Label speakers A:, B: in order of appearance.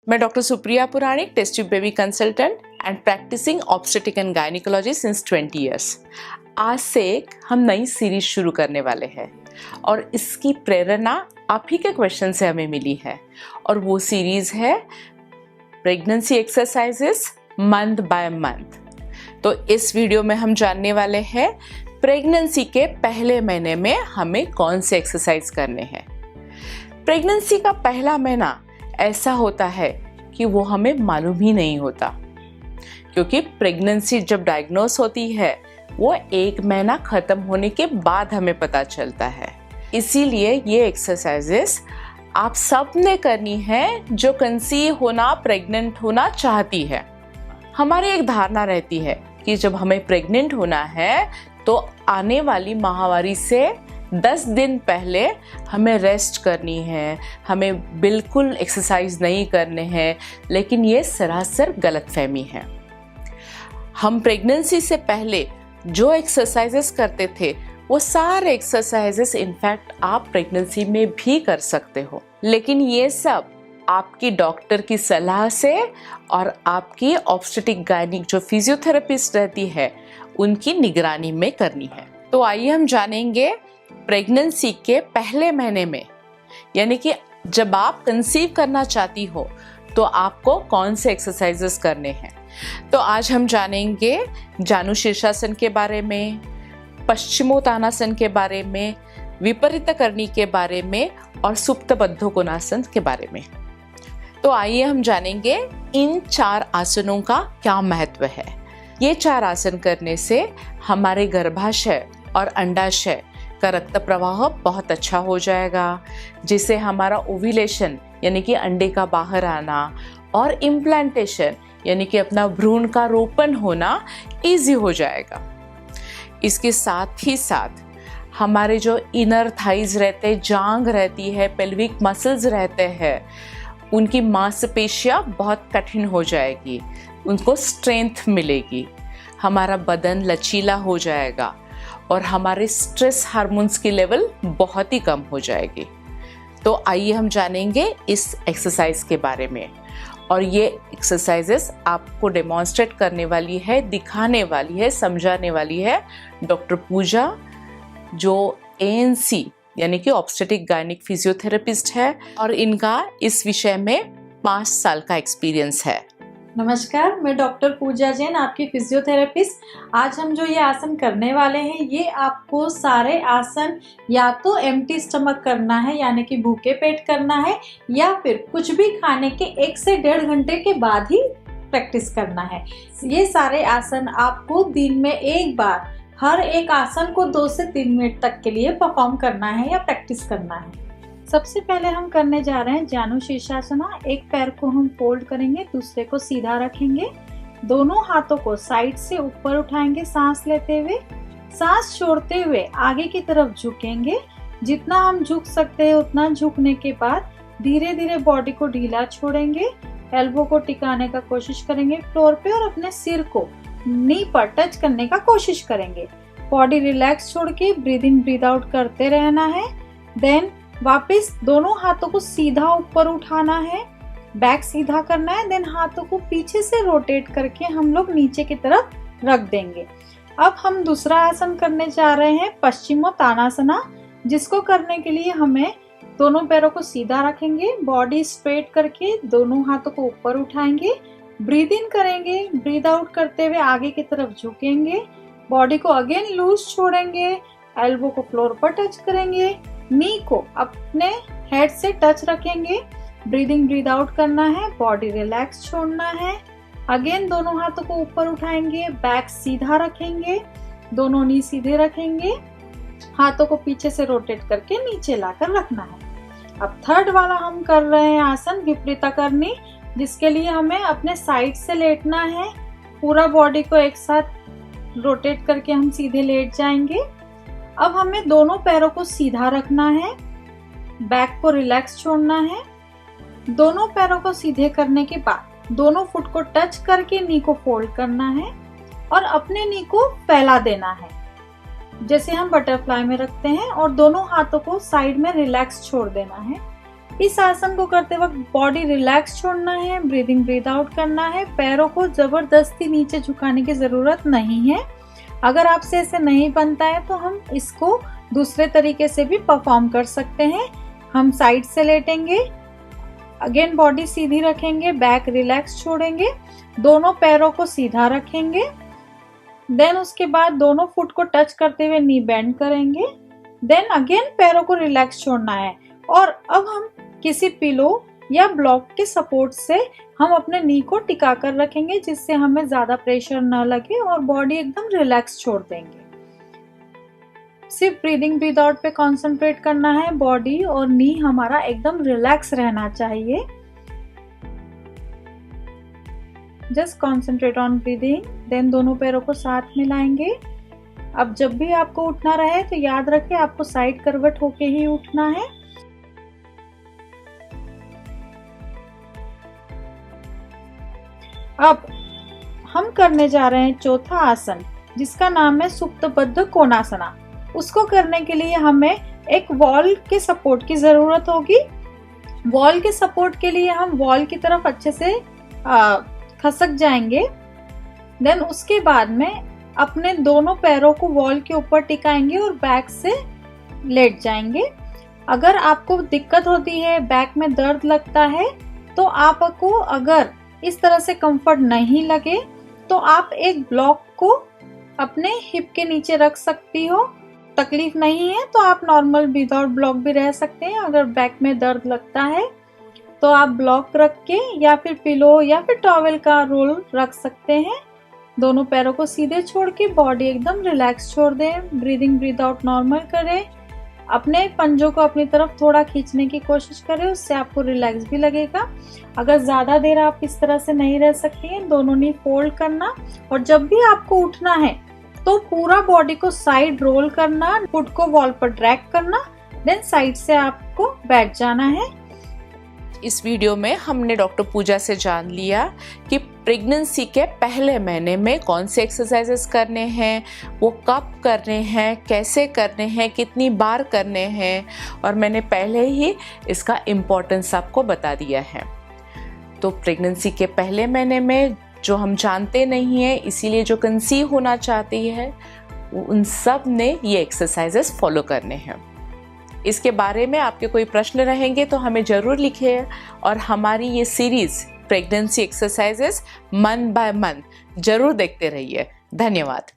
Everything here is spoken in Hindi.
A: मैं doctor Supriya Puranik, test tube baby consultant and practising obstetric and gynaecology since 20 years. आज से हम नई सीरीज शुरू करने वाले हैं और इसकी प्रेरणा आप ही के क्वेश्चन से हमें मिली है और वो सीरीज है pregnancy exercises month by month. तो इस वीडियो में हम जानने वाले हैं प्रेगनेंसी के पहले महीने में हमें कौन से एक्सरसाइज करने हैं। प्रेगनेंसी का पहला महीना ऐसा होता है कि वो हमें मालूम ही नहीं होता, क्योंकि प्रेगनेंसी जब डायग्नोस होती है वो 1 महीना खत्म होने के बाद हमें पता चलता है। इसीलिए ये एक्सरसाइजेस आप सब ने करनी है जो कंसीव होना, प्रेग्नेंट होना चाहती है। हमारी एक धारणा रहती है कि जब हमें प्रेग्नेंट होना है तो आने वाली माहवारी से 10 दिन पहले हमें रेस्ट करनी है, हमें बिल्कुल एक्सरसाइज नहीं करने हैं, लेकिन ये सरासर गलतफहमी है। हम प्रेगनेंसी से पहले जो एक्सरसाइजेस करते थे वो सारे एक्सरसाइजेस इनफैक्ट आप प्रेगनेंसी में भी कर सकते हो, लेकिन ये सब आपकी डॉक्टर की सलाह से और आपकी ऑब्स्टेट्रिक गायनिक जो फिजियोथेरेपिस्ट रहती है उनकी निगरानी में करनी है। तो आइए हम जानेंगे प्रेगनेंसी के पहले महीने में, यानी कि जब आप कंसीव करना चाहती हो तो आपको कौन से एक्सरसाइजेस करने हैं। तो आज हम जानेंगे जानु शीर्षासन के बारे में, पश्चिमोत्तानासन के बारे में, विपरीत करनी के बारे में और सुप्त बद्धकोनासन के बारे में। तो आइए हम जानेंगे इन 4 आसनों का क्या महत्व है। ये 4 आसन करने से हमारे गर्भाशय और अंडाशय का रक्त प्रवाह बहुत अच्छा हो जाएगा, जिससे हमारा ओव्यूलेशन यानी कि अंडे का बाहर आना और इम्प्लांटेशन यानी कि अपना भ्रूण का रोपण होना इजी हो जाएगा। इसके साथ ही साथ हमारे जो इनर थाइज रहते, जांघ रहती है, पेल्विक मसल्स रहते हैं, उनकी मांसपेशियां बहुत कठिन हो जाएगी, उनको स्ट्रेंथ मिलेगी, हमारा बदन लचीला हो जाएगा और हमारे स्ट्रेस हार्मोन्स की लेवल बहुत ही कम हो जाएगी। तो आइए हम जानेंगे इस एक्सरसाइज के बारे में, और ये एक्सरसाइजेस आपको डेमोन्स्ट्रेट करने वाली है, दिखाने वाली है, समझाने वाली है डॉक्टर पूजा, जो ANC यानी कि ऑब्स्टेट्रिक गायनिक फिजियोथेरेपिस्ट है और इनका इस विषय में 5 साल का एक्सपीरियंस है।
B: नमस्कार, मैं डॉक्टर पूजा जैन, आपकी फिजियोथेरेपिस्ट। आज हम जो ये आसन करने वाले हैं, ये आपको सारे आसन या तो एम्प्टी स्टमक करना है यानी कि भूखे पेट करना है, या फिर कुछ भी खाने के 1 से 1.5 घंटे के बाद ही प्रैक्टिस करना है। ये सारे आसन आपको दिन में एक बार हर एक आसन को 2 से 3 मिनट तक के लिए परफॉर्म करना है या प्रैक्टिस करना है। सबसे पहले हम करने जा रहे हैं जानु शीर्षासना। एक पैर को हम फोल्ड करेंगे, दूसरे को सीधा रखेंगे, दोनों हाथों को साइड से ऊपर उठाएंगे सांस लेते हुए, सांस छोड़ते हुए आगे की तरफ झुकेंगे। जितना हम झुक सकते हैं उतना झुकने के बाद धीरे धीरे बॉडी को ढीला छोड़ेंगे, एल्बो को टिकाने का कोशिश करेंगे फ्लोर पे और अपने सिर को नी पर टच करने का कोशिश करेंगे। बॉडी रिलैक्स छोड़ के ब्रीद इन ब्रीद आउट करते रहना है। देन वापस दोनों हाथों को सीधा ऊपर उठाना है, बैक सीधा करना है। देन हाथों को पीछे से रोटेट करके हम लोग नीचे की तरफ रख देंगे। अब हम दूसरा आसन करने जा रहे हैं पश्चिमोत्तानासना, जिसको करने के लिए हमें दोनों पैरों को सीधा रखेंगे, बॉडी स्ट्रेट करके दोनों हाथों को ऊपर उठाएंगे, ब्रीद इन करेंगे, ब्रीद आउट करते हुए आगे की तरफ झुकेंगे, बॉडी को अगेन लूज छोड़ेंगे, एल्बो को फ्लोर पर टच करेंगे, नी को अपने हेड से टच रखेंगे, ब्रीदिंग ब्रीद आउट करना है, बॉडी रिलैक्स छोड़ना है। अगेन दोनों हाथों को ऊपर उठाएंगे, बैक सीधा रखेंगे, दोनों नी सीधे रखेंगे, हाथों को पीछे से रोटेट करके नीचे लाकर रखना है। अब थर्ड वाला हम कर रहे हैं आसन विपरीत करनी, जिसके लिए हमें अपने साइड से लेटना है, पूरा बॉडी को एक साथ रोटेट करके हम सीधे लेट जाएंगे। अब हमें दोनों पैरों को सीधा रखना है, बैक को रिलैक्स छोड़ना है। दोनों पैरों को सीधे करने के बाद दोनों फुट को टच करके नी को फोल्ड करना है और अपने नी को फैला देना है, जैसे हम बटरफ्लाई में रखते हैं, और दोनों हाथों को साइड में रिलैक्स छोड़ देना है। इस आसन को करते वक्त बॉडी रिलैक्स छोड़ना है, ब्रीदिंग ब्रीद आउट करना है। पैरों को जबरदस्ती नीचे झुकाने की जरूरत नहीं है। अगर आपसे ऐसे नहीं बनता है तो हम इसको दूसरे तरीके से भी परफॉर्म कर सकते हैं। हम साइड से लेटेंगे, अगेन बॉडी सीधी रखेंगे, बैक रिलैक्स छोड़ेंगे, दोनों पैरों को सीधा रखेंगे। देन उसके बाद दोनों फुट को टच करते हुए नी बेंड करेंगे। देन अगेन पैरों को रिलैक्स छोड़ना है और अब हम किसी पिलो या ब्लॉक के सपोर्ट से हम अपने नी को टिका कर रखेंगे, जिससे हमें ज्यादा प्रेशर न लगे और बॉडी एकदम रिलैक्स छोड़ देंगे। सिर्फ ब्रीदिंग ब्रीद आउट पे कंसंट्रेट करना है। बॉडी और नी हमारा एकदम रिलैक्स रहना चाहिए। Just concentrate on breathing. Then दोनों पैरों को साथ मिलाएंगे। अब जब भी आपको उठना रहे तो याद रखें आपको साइड करवट होके ही उठना है। अब हम करने जा रहे हैं चौथा आसन, जिसका नाम है सुप्तबद्ध कोणासना। उसको करने के लिए हमें एक वॉल के सपोर्ट की जरूरत होगी। वॉल के सपोर्ट के लिए हम वॉल की तरफ अच्छे से खसक जाएंगे। देन उसके बाद में अपने दोनों पैरों को वॉल के ऊपर टिकाएंगे और बैक से लेट जाएंगे। अगर आपको दिक्कत होती है, बैक में दर्द लगता है, तो आपको अगर इस तरह से कंफर्ट नहीं लगे तो आप एक ब्लॉक को अपने हिप के नीचे रख सकती हो। तकलीफ नहीं है तो आप नॉर्मल विदाउट ब्लॉक भी रह सकते हैं। अगर बैक में दर्द लगता है तो आप ब्लॉक रख के या फिर पिलो या फिर टॉवेल का रोल रख सकते हैं। दोनों पैरों को सीधे छोड़ के बॉडी एकदम रिलैक्स छोड़ दें। ब्रीदिंग ब्रीद आउट नॉर्मल करें। अपने पंजों को अपनी तरफ थोड़ा खींचने की कोशिश करें, उससे आपको रिलैक्स भी लगेगा। अगर ज़्यादा देर आप इस तरह से नहीं रह सकती हैं, दोनों नी फोल्ड करना और जब भी आपको उठना है तो पूरा बॉडी को साइड रोल करना, फुट को वॉल पर ड्रैग करना, देन साइड से आपको बैठ जाना है।
A: इस वीडियो में हमने डॉक्टर पूजा से जान लिया कि प्रेगनेंसी के पहले महीने में कौन से एक्सरसाइजेस करने हैं, वो कब करने हैं, कैसे करने हैं, कितनी बार करने हैं, और मैंने पहले ही इसका इम्पोर्टेंस आपको बता दिया है। तो प्रेगनेंसी के पहले महीने में जो हम जानते नहीं हैं, इसीलिए जो कंसीव होना चाहती है, उन सब ने ये एक्सरसाइजेस फॉलो करने हैं। इसके बारे में आपके कोई प्रश्न रहेंगे तो हमें ज़रूर लिखिए और हमारी ये series pregnancy exercises month by month ज़रूर देखते रहिए। धन्यवाद।